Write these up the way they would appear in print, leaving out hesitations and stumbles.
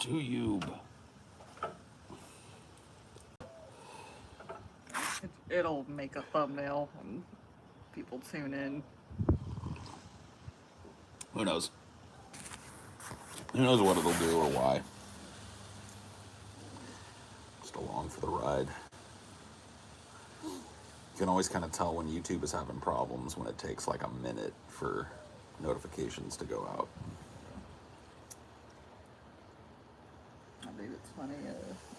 to YouTube. It'll make a thumbnail when people tune in. Who knows? Who knows what it'll do or why? Just along for the ride. You can always kind of tell when YouTube is having problems when it takes like a minute for notifications to go out. I think it's funny,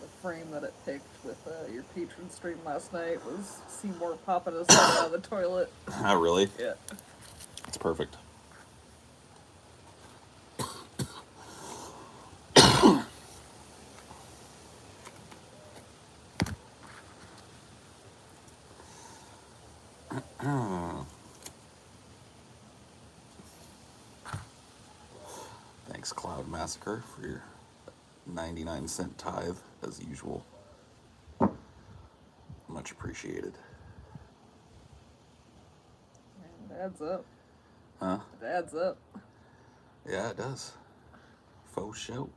the frame that it picked with your patron stream last night was Seymour popping his head out of the toilet. Oh, really? Yeah. It's perfect. Thanks, Cloud Massacre, for your 99-cent tithe, as usual. Much appreciated. It adds up. Huh? It adds up. Yeah, it does. Faux show.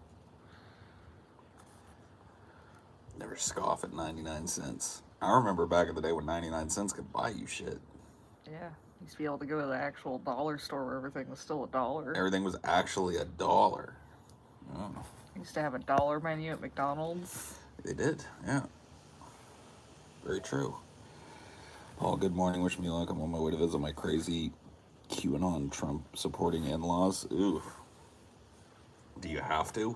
Never scoff at 99 cents. I remember back in the day when 99 cents could buy you shit. Yeah. Used to be able to go to the actual dollar store where everything was still $1. Everything was actually $1. Oh. Used to have a dollar menu at McDonald's. They did, yeah. Very true. Paul, good morning. Wish me luck. I'm on my way to visit my crazy QAnon Trump supporting in-laws. Ooh. Do you have to?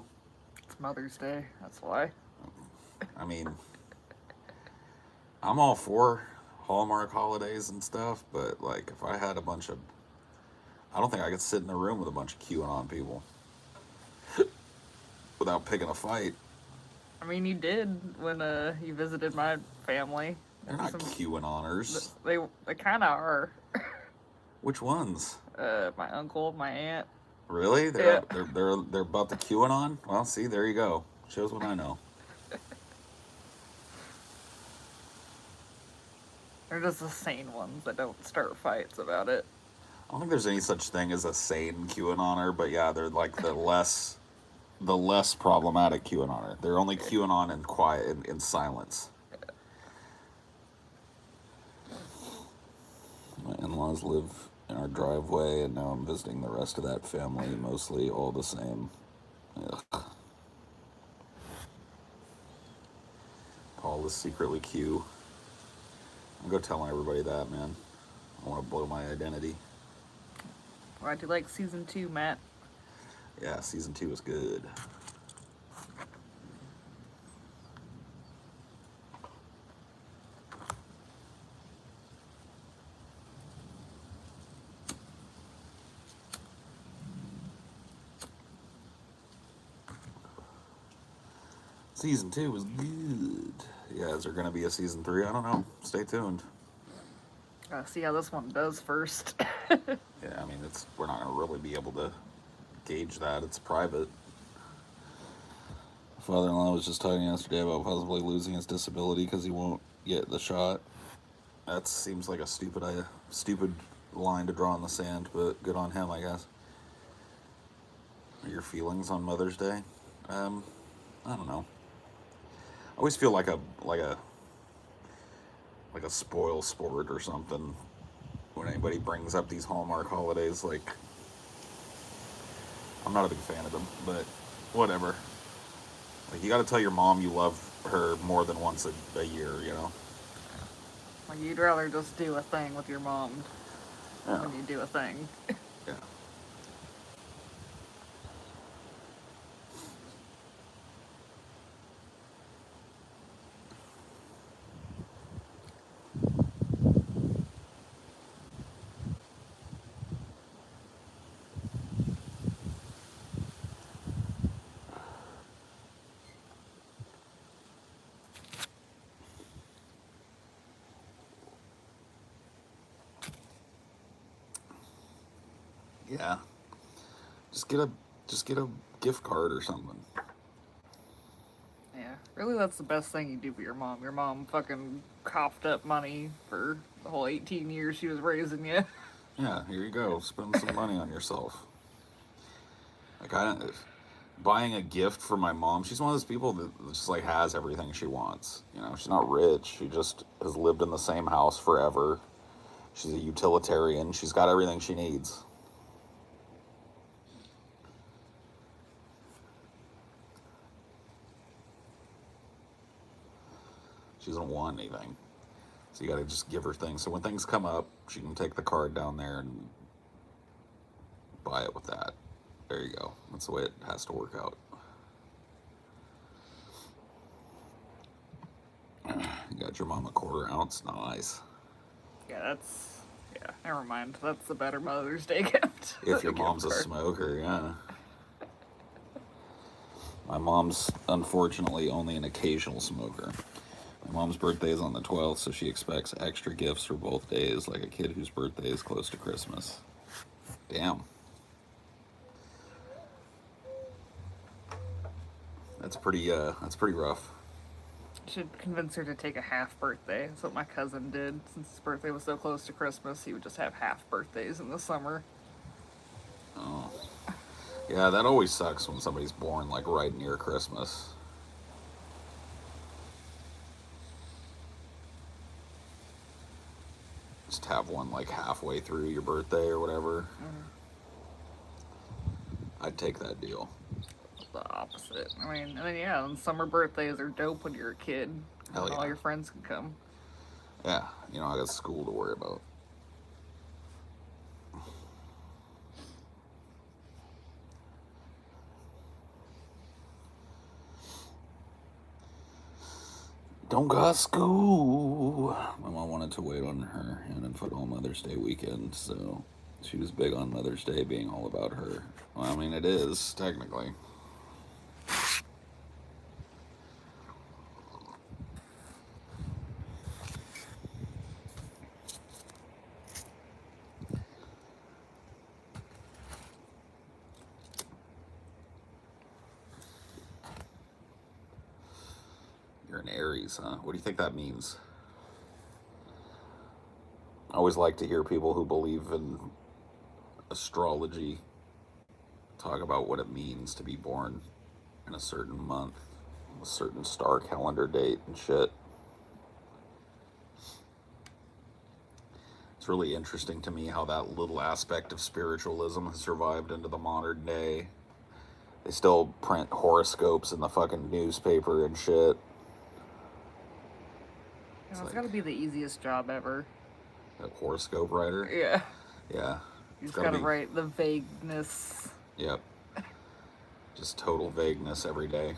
It's Mother's Day, that's why. I mean, I'm all for Hallmark holidays and stuff, but like if I had a bunch of, I don't think I could sit in a room with a bunch of QAnon people without picking a fight. I mean, you did when you visited my family. They're not QAnoners. They kind of are. Which ones? My uncle, my aunt. Really? They're about the QAnon? Well, see, there you go. Shows what I know. They're just the sane ones that don't start fights about it. I don't think there's any such thing as a sane QAnoner, but yeah, they're like the less problematic QAnoner. They're only QAnon in quiet, in silence. My in-laws live in our driveway, and now I'm visiting the rest of that family, mostly all the same. Ugh. Paul is secretly Q. I'm go telling everybody that, man. I want to blow my identity. Well, I do like season 2, Matt. Yeah, season 2 is good. Season 2 was good. Yeah, is there going to be a season 3? I don't know. Stay tuned. See how this one does first. Yeah, I mean, we're not going to really be able to gauge that. It's private. Father-in-law was just talking yesterday about possibly losing his disability because he won't get the shot. That seems like a stupid line to draw in the sand, but good on him, I guess. Your feelings on Mother's Day? I don't know. I always feel like a spoil sport or something when anybody brings up these Hallmark holidays. Like, I'm not a big fan of them, but whatever. Like, you got to tell your mom you love her more than once a year, you know. Like, you'd rather just do a thing with your mom Yeah. when you do a thing. Yeah. Yeah. Just get a gift card or something. Yeah, really, that's the best thing you do for your mom. Your mom fucking coughed up money for the whole 18 years she was raising you. Yeah, here you go. Spend some money on yourself. Like, buying a gift for my mom. She's one of those people that just like has everything she wants. You know, she's not rich. She just has lived in the same house forever. She's a utilitarian. She's got everything she needs. She doesn't want anything. So you got to just give her things. So when things come up, she can take the card down there and buy it with that. There you go. That's the way it has to work out. You got your mom a 1/4 ounce. Nice. Yeah, never mind. That's the better Mother's Day gift. If your mom's a smoker, yeah. My mom's unfortunately only an occasional smoker. My mom's birthday is on the 12th, so she expects extra gifts for both days, like a kid whose birthday is close to Christmas. Damn. That's pretty rough. Should convince her to take a half birthday. That's what my cousin did. Since his birthday was so close to Christmas, he would just have half birthdays in the summer. Oh. Yeah, that always sucks when somebody's born like right near Christmas. Just have one like halfway through your birthday or whatever. Mm-hmm. I'd take that deal. The opposite. I mean, and then yeah, and summer birthdays are dope when you're a kid. Hell yeah. All your friends can come. Yeah, you know, I got school to worry about. Don't got school. My mom wanted to wait on her hand and foot all Mother's Day weekend, so she was big on Mother's Day being all about her. Well, I mean, it is, technically. You're an Aries, huh? What do you think that means? I always like to hear people who believe in astrology talk about what it means to be born in a certain month, a certain star calendar date and shit. It's really interesting to me how that little aspect of spiritualism has survived into the modern day. They still print horoscopes in the fucking newspaper and shit. It's gotta be the easiest job ever. A horoscope writer? Yeah. Yeah. You just gotta write the vagueness. Yep. Just total vagueness every day.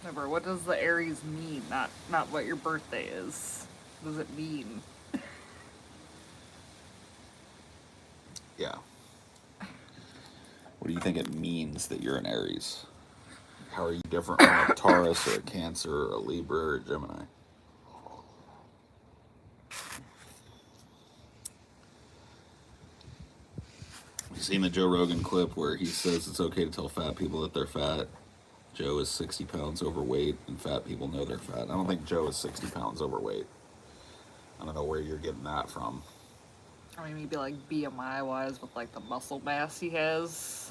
Remember, what does the Aries mean? Not what your birthday is. What does it mean? Yeah. What do you think it means that you're an Aries? How are you different from a Taurus or a Cancer or a Libra or a Gemini? You seen the Joe Rogan clip where he says it's okay to tell fat people that they're fat? Joe is 60 pounds overweight, and fat people know they're fat. I don't think Joe is 60 pounds overweight. I don't know where you're getting that from. I mean, maybe like BMI wise with like the muscle mass he has.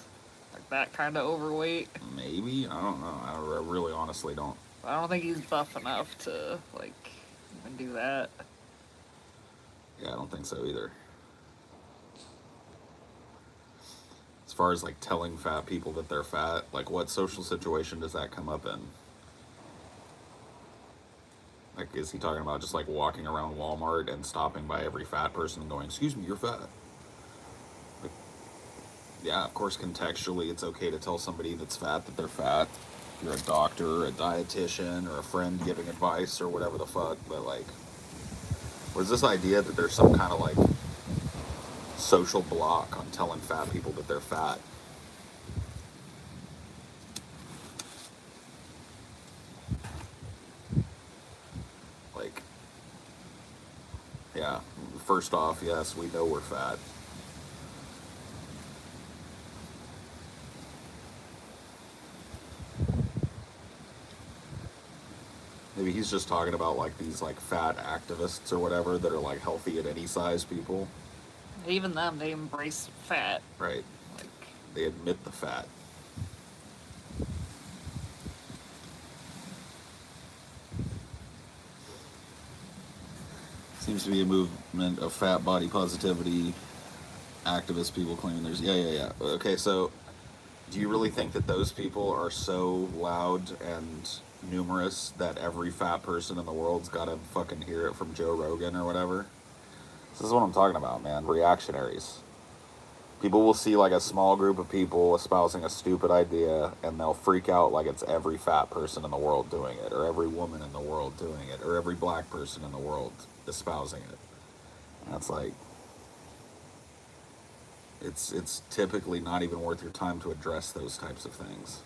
Like that kind of overweight. Maybe? I don't know. I really honestly don't. I don't think he's buff enough to like even do that. Yeah, I don't think so either. As far as like telling fat people that they're fat, like what social situation does that come up in? Like, is he talking about just like walking around Walmart and stopping by every fat person and going, "Excuse me, you're fat"? Like, yeah, of course, contextually, it's okay to tell somebody that's fat that they're fat. If you're a doctor, or a dietitian, or a friend giving advice or whatever the fuck, but like, was this idea that there's some kind of like social block on telling fat people that they're fat? Like, Yeah. First off, yes, we know we're fat. Maybe he's just talking about like these like fat activists or whatever that are like healthy at any size people. Even them, they embrace fat. Right. Like, They admit the fat. Seems to be a movement of fat body positivity activist people claiming there's yeah. Okay, so do you really think that those people are so loud and numerous that every fat person in the world's got to fucking hear it from Joe Rogan or whatever? This is what I'm talking about, man. Reactionaries. People will see like a small group of people espousing a stupid idea and they'll freak out like it's every fat person in the world doing it, or every woman in the world doing it, or every black person in the world espousing it. And it's like, it's typically not even worth your time to address those types of things.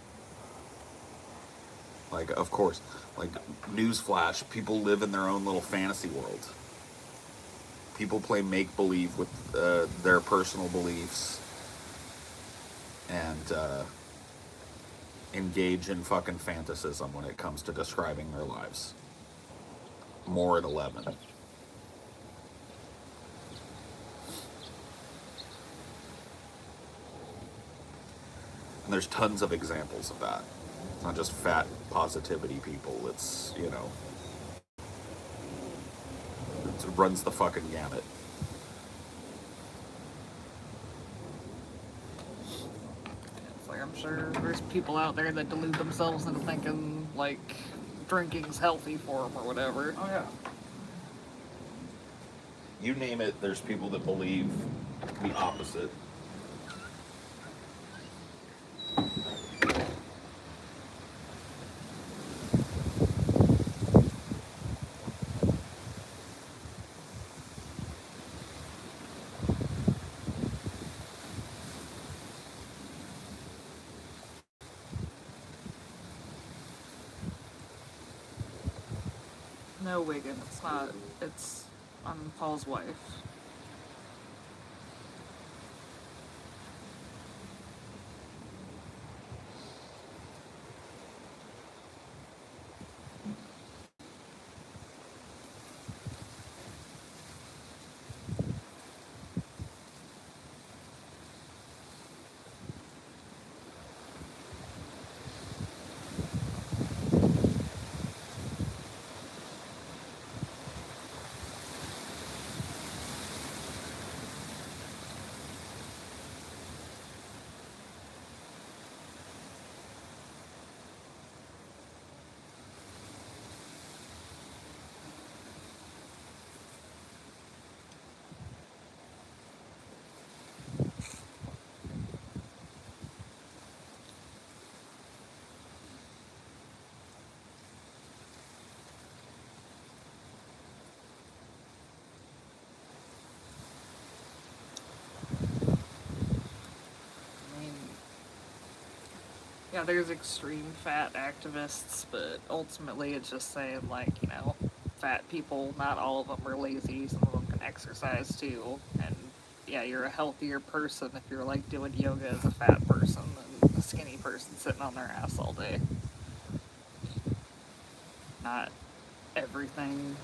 Like, of course, like, newsflash, people live in their own little fantasy world. People play make believe with their personal beliefs and engage in fucking fantasism when it comes to describing their lives. More at 11. And there's tons of examples of that. It's not just fat positivity people, it's, you know, it runs the fucking gamut. it's like I'm sure there's people out there that delude themselves into thinking like drinking's healthy for them or whatever. Oh, yeah. You name it, there's people that believe the opposite. No, Wigan, it's not. It's Paul's wife. I mean, yeah, there's extreme fat activists, but ultimately it's just saying, like, you know, fat people, not all of them are lazy, some of them can exercise too. And yeah, you're a healthier person if you're like doing yoga as a fat person than a skinny person sitting on their ass all day. Not everything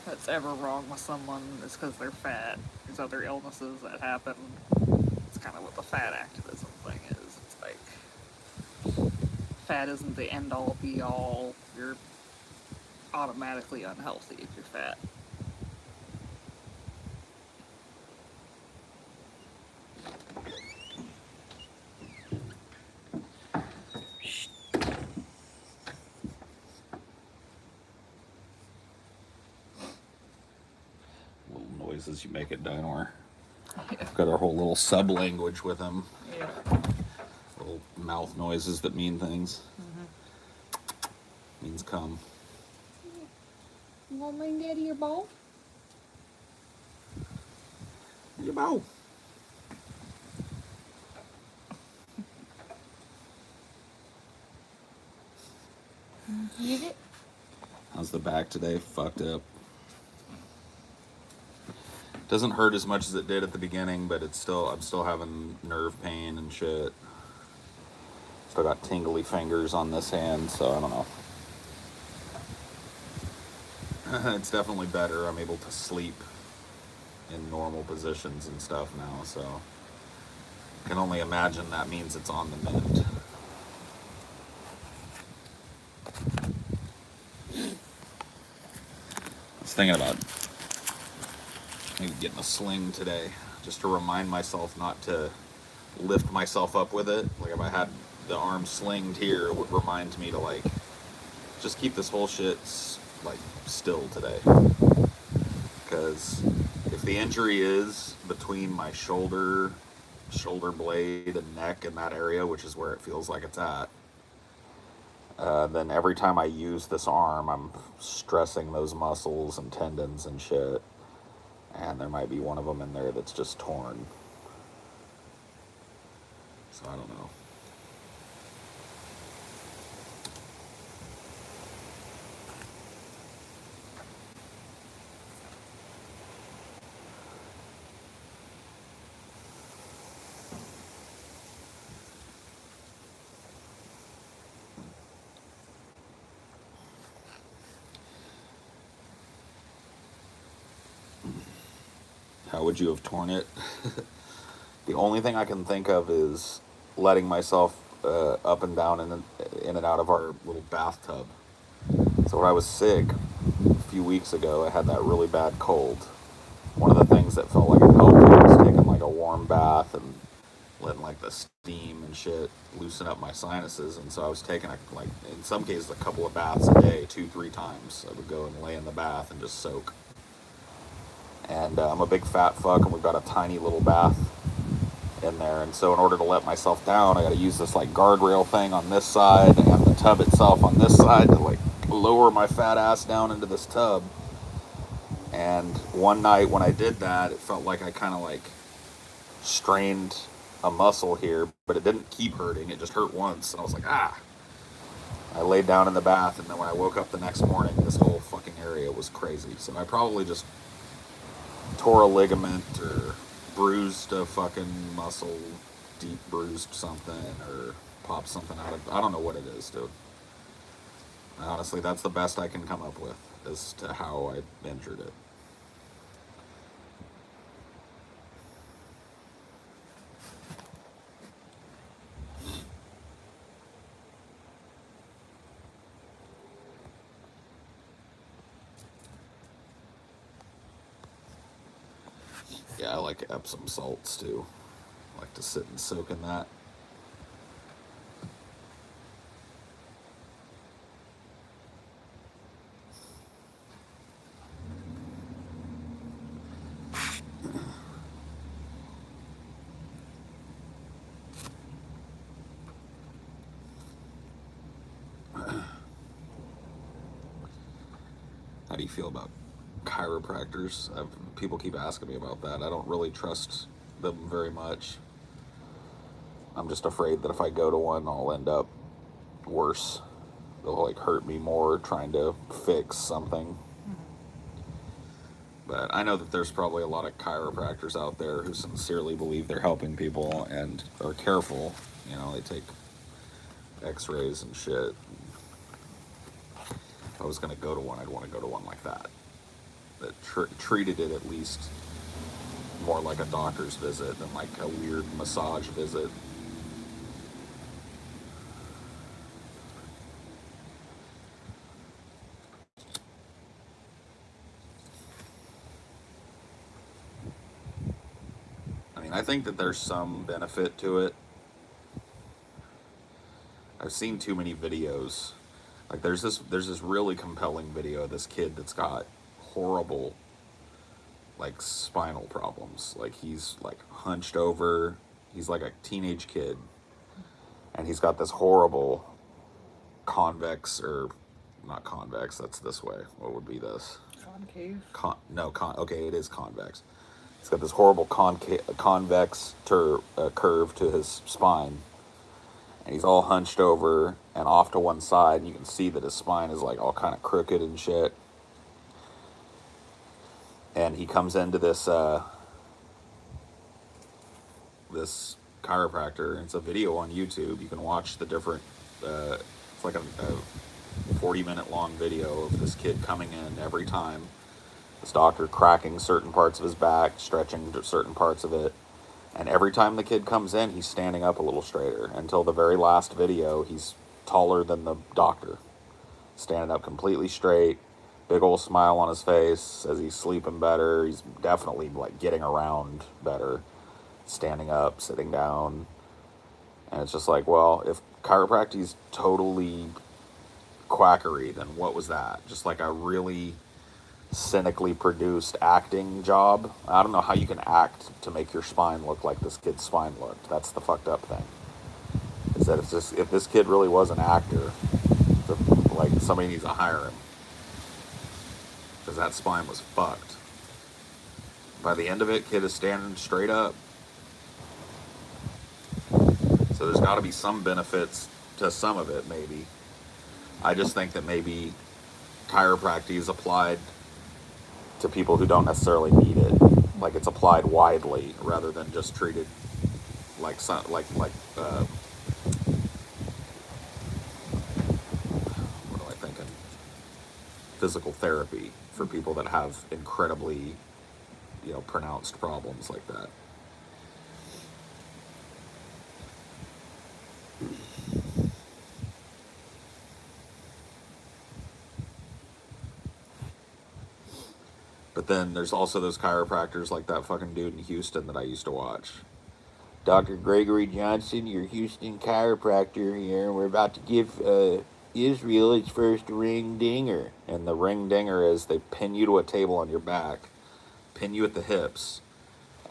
that's ever wrong with someone is because they're fat. There's other illnesses that happen. It's kind of what the fat activism thing is. It's like, fat isn't the end all be all. You're automatically unhealthy if you're fat. Little noises you make at Dinor. Yeah. Got our whole little sub language with him. Yeah. Little mouth noises that mean things. Means come. You want me and Daddy your ball? You bow. Get it? How's the back today? Fucked up. Doesn't hurt as much as it did at the beginning, but I'm still having nerve pain and shit. Still got tingly fingers on this hand, so I don't know. It's definitely better. I'm able to sleep in normal positions and stuff now, so I can only imagine that means it's on the mend. I was thinking about maybe getting a sling today, just to remind myself not to lift myself up with it. Like if I had the arm slinged here, it would remind me to like just keep this whole shit like still today. Because if the injury is between my shoulder blade and neck in that area, which is where it feels like it's at, then every time I use this arm, I'm stressing those muscles and tendons and shit. And there might be one of them in there that's just torn. So I don't know. How would you have torn it? The only thing I can think of is letting myself up and down in and out of our little bathtub. So when I was sick a few weeks ago, I had that really bad cold. One of the things that felt like it helped me was taking like a warm bath and letting like the steam and shit loosen up my sinuses. And so I was taking like in some cases a couple of baths a day, 2-3 times. I would go and lay in the bath and just soak. And I'm a big fat fuck, and we've got a tiny little bath in there. And so in order to let myself down, I got to use this like guardrail thing on this side and the tub itself on this side to like lower my fat ass down into this tub. And one night when I did that, it felt like I kind of like strained a muscle here, but it didn't keep hurting. It just hurt once, and I was like, ah. I laid down in the bath, and then when I woke up the next morning, this whole fucking area was crazy. So I probably just tore a ligament or bruised a fucking muscle, deep bruised something, or popped something out of. I don't know what it is, dude. Honestly, that's the best I can come up with as to how I injured it. Yeah, I like Epsom salts too. I like to sit and soak in that. How do you feel about chiropractors? People keep asking me about that. I don't really trust them very much. I'm just afraid that if I go to one, I'll end up worse. They'll like hurt me more trying to fix something. But I know that there's probably a lot of chiropractors out there who sincerely believe they're helping people and are careful. You know, they take x-rays and shit. If I was going to go to one, I'd want to go to one like that. That treated it at least more like a doctor's visit than like a weird massage visit. I mean, I think that there's some benefit to it. I've seen too many videos. Like there's this really compelling video of this kid that's got horrible like spinal problems. Like he's like hunched over. He's like a teenage kid, and he's got this horrible convex or not convex. That's this way. What would be this? Concave. Okay, it is convex. He's got this horrible convex curve to his spine, and he's all hunched over and off to one side. And you can see that his spine is like all kind of crooked and shit. and he comes into this chiropractor, and it's a video on YouTube. You can watch the different. It's like a 40-minute long video of this kid coming in every time. This doctor cracking certain parts of his back, stretching certain parts of it, and every time the kid comes in, he's standing up a little straighter. Until the very last video, he's taller than the doctor, standing up completely straight, big old smile on his face, says he's sleeping better, he's definitely like getting around better, standing up, sitting down. And it's just like, well, if chiropractic is totally quackery, then what was that? Just like a really cynically produced acting job. I don't know how you can act to make your spine look like this kid's spine looked. That's the fucked up thing. Is that if this kid really was an actor, like somebody needs to hire him, because that spine was fucked. By the end of it, kid is standing straight up. So there's got to be some benefits to some of it, maybe. I just think that maybe chiropractic is applied to people who don't necessarily need it. Like it's applied widely rather than just treated like what am I thinking? Physical therapy for people that have incredibly, pronounced problems like that. But then there's also those chiropractors like that fucking dude in Houston that I used to watch. Dr. Gregory Johnson, your Houston chiropractor here. We're about to give Israel its first ring dinger. And the ring dinger is they pin you to a table on your back, pin you at the hips,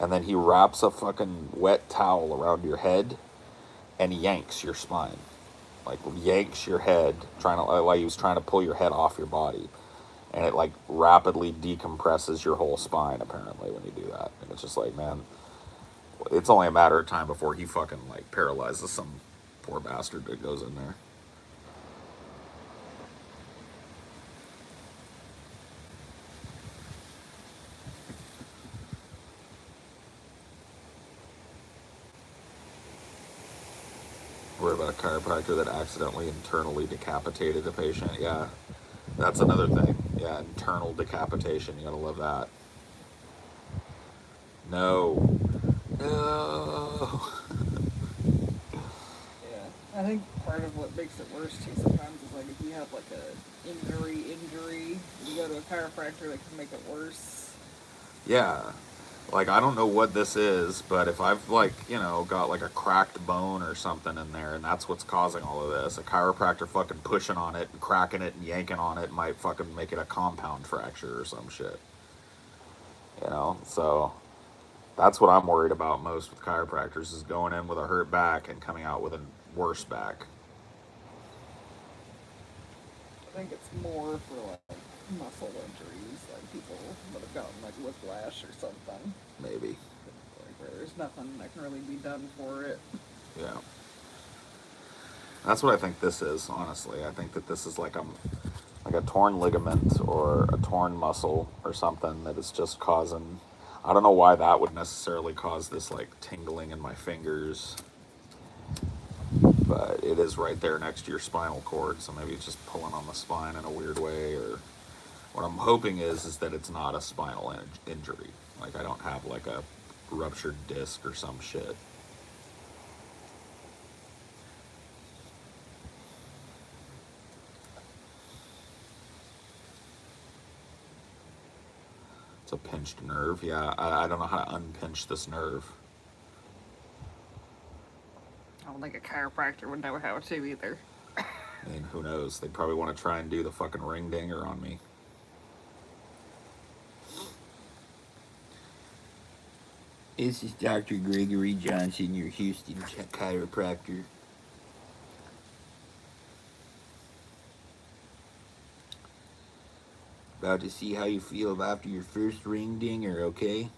and then he wraps a fucking wet towel around your head and yanks your spine. Like yanks your head, like he was trying to pull your head off your body. And it like rapidly decompresses your whole spine apparently when you do that. And it's just like, man, it's only a matter of time before he fucking like paralyzes some poor bastard that goes in there. Worried about a chiropractor that accidentally internally decapitated a patient. Yeah, that's another thing. Yeah, internal decapitation. You gotta love that. No. No. Yeah, I think part of what makes it worse too sometimes is like if you have like a injury, you go to a chiropractor that can make it worse. Yeah. Like, I don't know what this is, but if I've, like, got, like, a cracked bone or something in there, and that's what's causing all of this, a chiropractor fucking pushing on it and cracking it and yanking on it might fucking make it a compound fracture or some shit. So that's what I'm worried about most with chiropractors is going in with a hurt back and coming out with a worse back. I think it's more for like muscle injuries, like people that have gotten like whiplash or something. Maybe. Like where there's nothing that can really be done for it. Yeah. That's what I think this is, honestly. I think that this is like a torn ligament or a torn muscle or something that is just causing. I don't know why that would necessarily cause this like tingling in my fingers, but it is right there next to your spinal cord, so maybe it's just pulling on the spine in a weird way. Or what I'm hoping is that it's not a spinal injury. Like I don't have like a ruptured disc or some shit. It's a pinched nerve. Yeah, I don't know how to unpinch this nerve. I don't think a chiropractor would know how to either. I mean, who knows? They probably want to try and do the fucking ring dinger on me. This is Dr. Gregory Johnson, your Houston chiropractor. About to see how you feel after your first ring dinger, okay?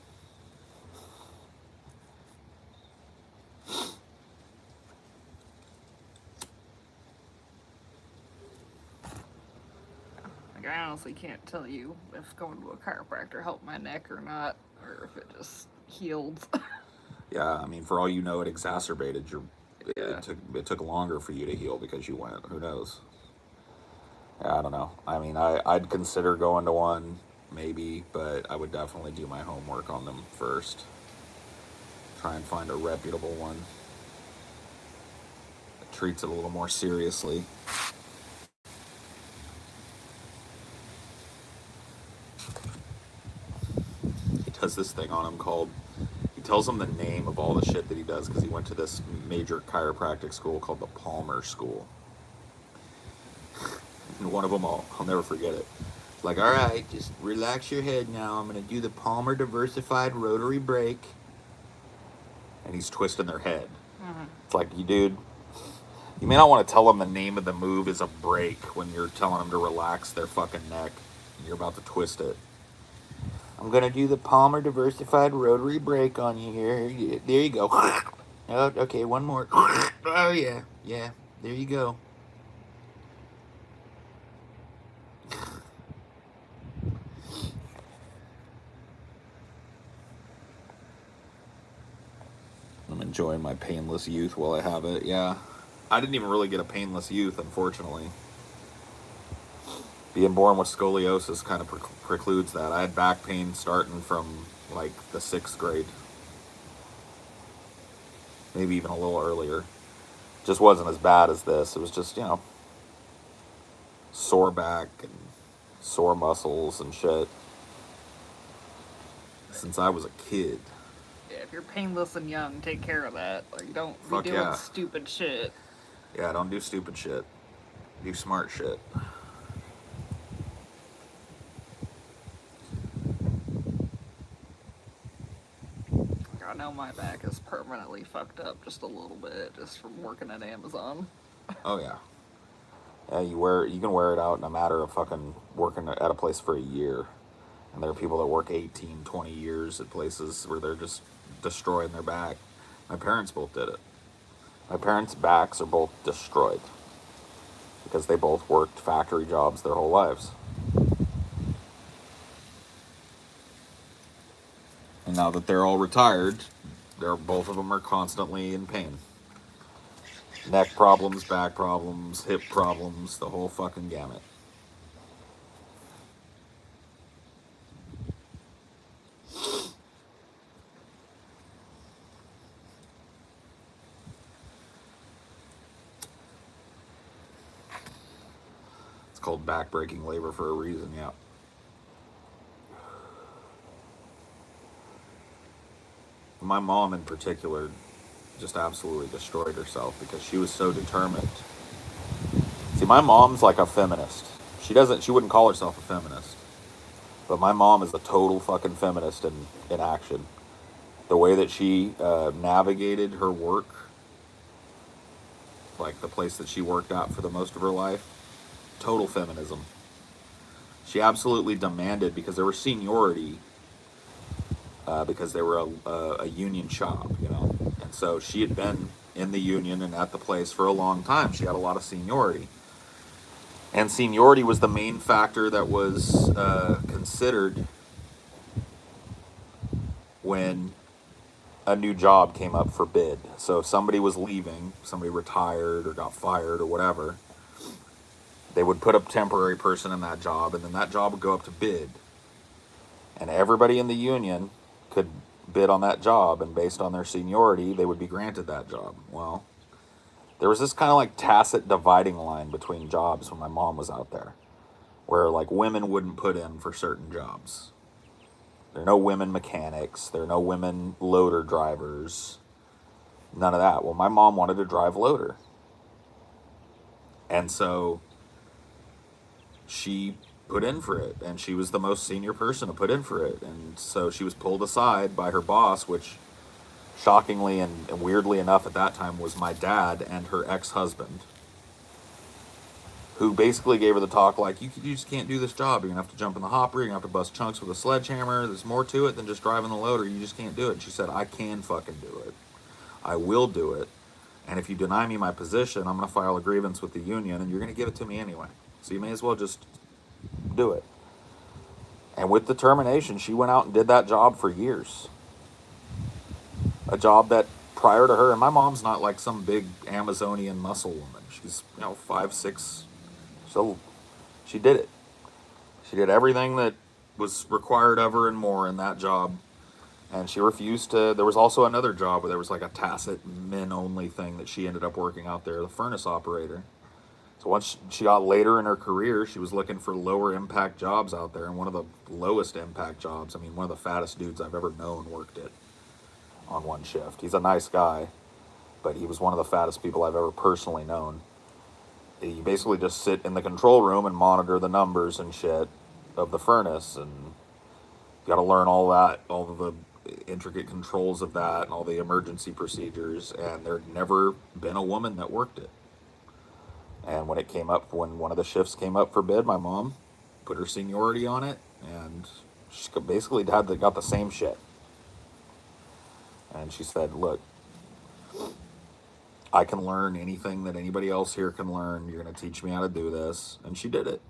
I I honestly can't tell you if going to a chiropractor helped my neck or not, or if it just healed. Yeah, I mean, for all you know, it exacerbated your. Yeah. It took longer for you to heal because you went. Who knows? Yeah, I don't know. I mean, I'd consider going to one maybe, but I would definitely do my homework on them first. Try and find a reputable one that treats it a little more seriously. He does this thing on him called. He tells him the name of all the shit that he does because he went to this major chiropractic school called the Palmer School. And one of them, I'll never forget it. It's like, all right, just relax your head now. I'm going to do the Palmer Diversified Rotary Break. And he's twisting their head. Mm-hmm. It's like, you dude, you may not want to tell them the name of the move is a break when you're telling them to relax their fucking neck and you're about to twist it. I'm going to do the Palmer Diversified Rotary Break on you here. There you go. Oh, okay, one more. Oh, yeah. Yeah, there you go. I'm enjoying my painless youth while I have it. Yeah. I didn't even really get a painless youth, unfortunately. Being born with scoliosis kind of precludes that. I had back pain starting from like the 6th grade, maybe even a little earlier. Just wasn't as bad as this. It was just, sore back and sore muscles and shit since I was a kid. Yeah, if you're painless and young, take care of that. Like, don't Fuck be doing yeah. stupid shit. Yeah, don't do stupid shit. Do smart shit. I know my back is permanently fucked up just a little bit, just from working at Amazon. Oh yeah. Yeah, you can wear it out in a matter of fucking working at a place for a year. And there are people that work 18, 20 years at places where they're just destroying their back. My parents both did it. My parents' backs are both destroyed because they both worked factory jobs their whole lives. And now that they're all retired, both of them are constantly in pain. Neck problems, back problems, hip problems, the whole fucking gamut. It's called back-breaking labor for a reason, yeah. My mom in particular just absolutely destroyed herself because she was so determined. See, my mom's like a feminist. She wouldn't call herself a feminist. But my mom is a total fucking feminist in action. The way that she navigated her work, like the place that she worked at for the most of her life, total feminism. She absolutely demanded, because there was seniority, because they were a union shop, and so she had been in the union and at the place for a long time. She had a lot of seniority, and seniority was the main factor that was considered when a new job came up for bid. So if somebody was leaving, somebody retired or got fired or whatever, they would put a temporary person in that job, and then that job would go up to bid. And everybody in the union could bid on that job, and based on their seniority, they would be granted that job. Well, there was this kind of like tacit dividing line between jobs when my mom was out there, where like women wouldn't put in for certain jobs. There are no women mechanics. There are no women loader drivers. None of that. Well, my mom wanted to drive loader. And so she put in for it. And she was the most senior person to put in for it. And so she was pulled aside by her boss, which shockingly and weirdly enough at that time was my dad and her ex-husband, who basically gave her the talk like, you just can't do this job. You're going to have to jump in the hopper. You're going to have to bust chunks with a sledgehammer. There's more to it than just driving the loader. You just can't do it. And she said, I can fucking do it. I will do it. And if you deny me my position, I'm going to file a grievance with the union, and you're going to give it to me anyway. So you may as well just do it. And with determination, she went out and did that job for years. A job that prior to her, and my mom's not like some big Amazonian muscle woman. She's, 5'6". So she did it. She did everything that was required of her and more in that job. And she refused to. There was also another job where there was like a tacit men only thing that she ended up working out there, the furnace operator. So once she got later in her career, she was looking for lower impact jobs out there. And one of the lowest impact jobs, I mean, one of the fattest dudes I've ever known worked it on one shift. He's a nice guy, but he was one of the fattest people I've ever personally known. You basically just sit in the control room and monitor the numbers and shit of the furnace, and you got to learn all that, all of the intricate controls of that, and all the emergency procedures. And there'd never been a woman that worked it. And when it came up, when one of the shifts came up for bid, my mom put her seniority on it, and she basically got the same shit. And she said, "Look, I can learn anything that anybody else here can learn. You're going to teach me how to do this." And she did it.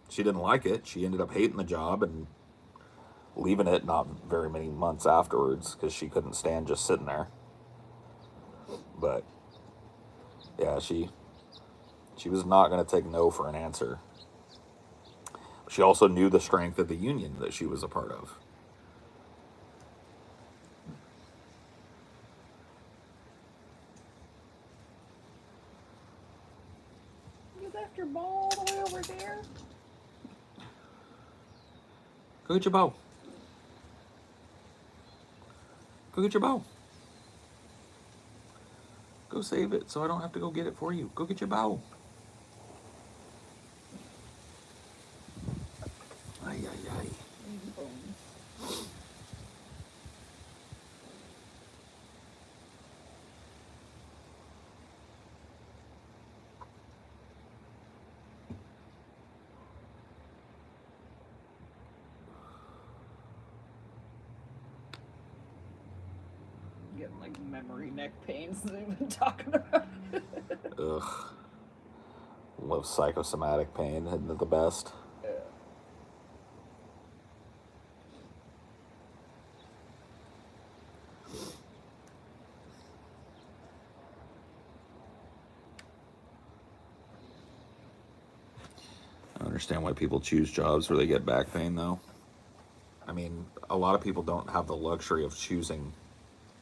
She didn't like it. She ended up hating the job and leaving it not very many months afterwards because she couldn't stand just sitting there. But yeah, she was not going to take no for an answer. She also knew the strength of the union that she was a part of. You left your ball all the way over there? Go get your bow. Go get your bow. Go save it so I don't have to go get it for you. Go get your bow. Ay, ay, ay. Getting like memory neck pains that we've been talking about. Ugh. Love psychosomatic pain, isn't it the best? Yeah. I understand why people choose jobs where they get back pain, though. I mean, a lot of people don't have the luxury of choosing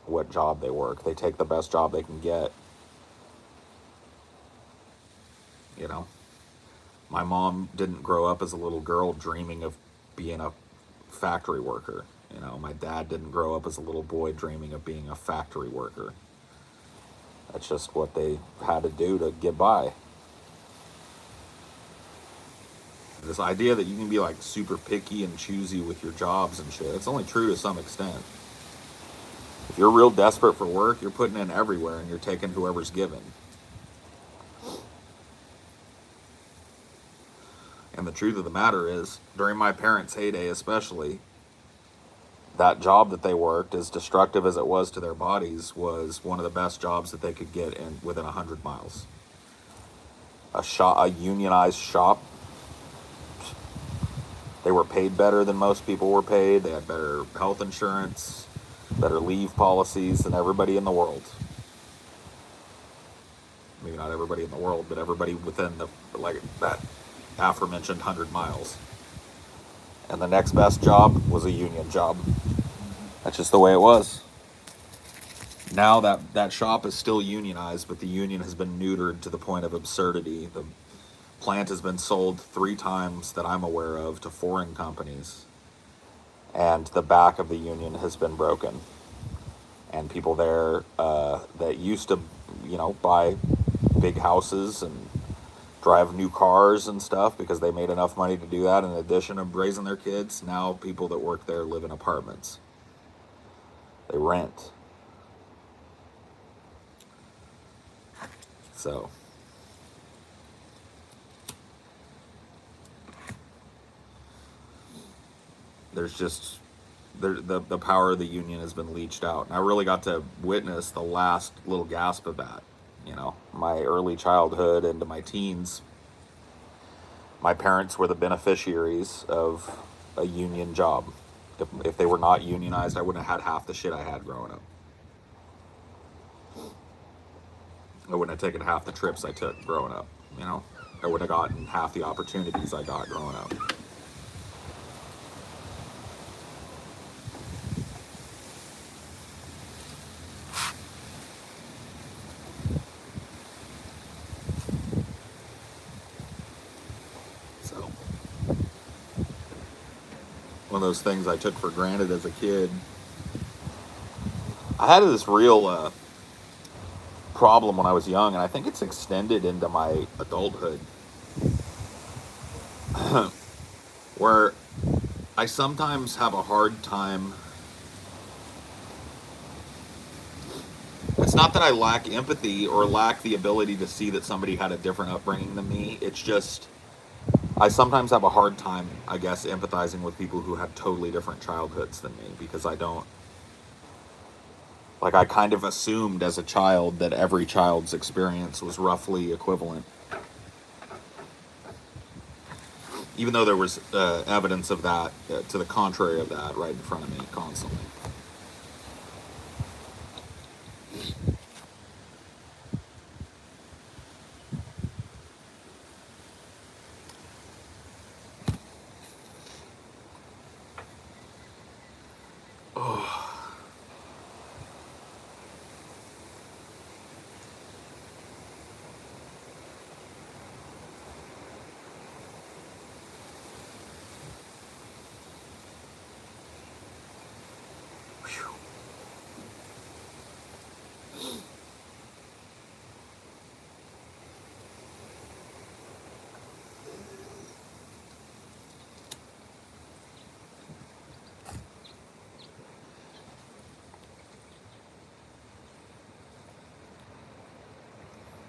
what job they work. They take the best job they can get. You know, my mom didn't grow up as a little girl dreaming of being a factory worker. My dad didn't grow up as a little boy dreaming of being a factory worker. That's just what they had to do to get by. This idea that you can be like super picky and choosy with your jobs and shit, it's only true to some extent. If you're real desperate for work, you're putting in everywhere and you're taking whoever's given. And the truth of the matter is, during my parents' heyday especially, that job that they worked, as destructive as it was to their bodies, was one of the best jobs that they could get in within 100 miles. A unionized shop. They were paid better than most people were paid. They had better health insurance, better leave policies than everybody in the world. Maybe not everybody in the world, but everybody within that aforementioned 100 miles. And the next best job was a union job. That's just the way it was. Now that shop is still unionized, but the union has been neutered to the point of absurdity. The plant has been sold 3 times that I'm aware of to foreign companies. And the back of the union has been broken. And people there that used to, buy big houses and drive new cars and stuff because they made enough money to do that in addition to raising their kids, now people that work there live in apartments. They rent. So there's just the power of the union has been leached out. And I really got to witness the last little gasp of that. My early childhood into my teens, My parents were the beneficiaries of a union job. If they were not unionized, I wouldn't have had half the shit I had growing up. I wouldn't have taken half the trips I took growing up, you know? I wouldn't have gotten half the opportunities I got growing up. So, one of those things I took for granted as a kid. I had this real problem when I was young, and I think it's extended into my adulthood, where I sometimes have a hard time. It's not that I lack empathy or lack the ability to see that somebody had a different upbringing than me. It's just I sometimes have a hard time, I guess, empathizing with people who had totally different childhoods than me, because I don't, like, I kind of assumed as a child that every child's experience was roughly equivalent, even though there was evidence of that, to the contrary of that, right in front of me constantly.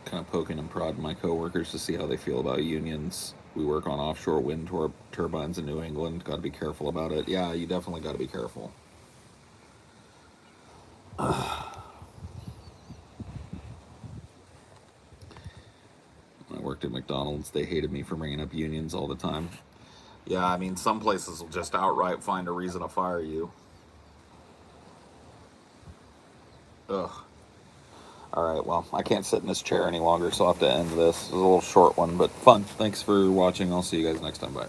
Kind of poking and prodding my coworkers to see how they feel about unions. We work on offshore wind turbines in New England. Got to be careful about it. Yeah, you definitely got to be careful. When I worked at McDonald's, they hated me for bringing up unions all the time. Yeah, I mean, some places will just outright find a reason to fire you. Ugh. All right, well, I can't sit in this chair any longer, so I'll have to end this. It was a little short one, but fun. Thanks for watching. I'll see you guys next time. Bye.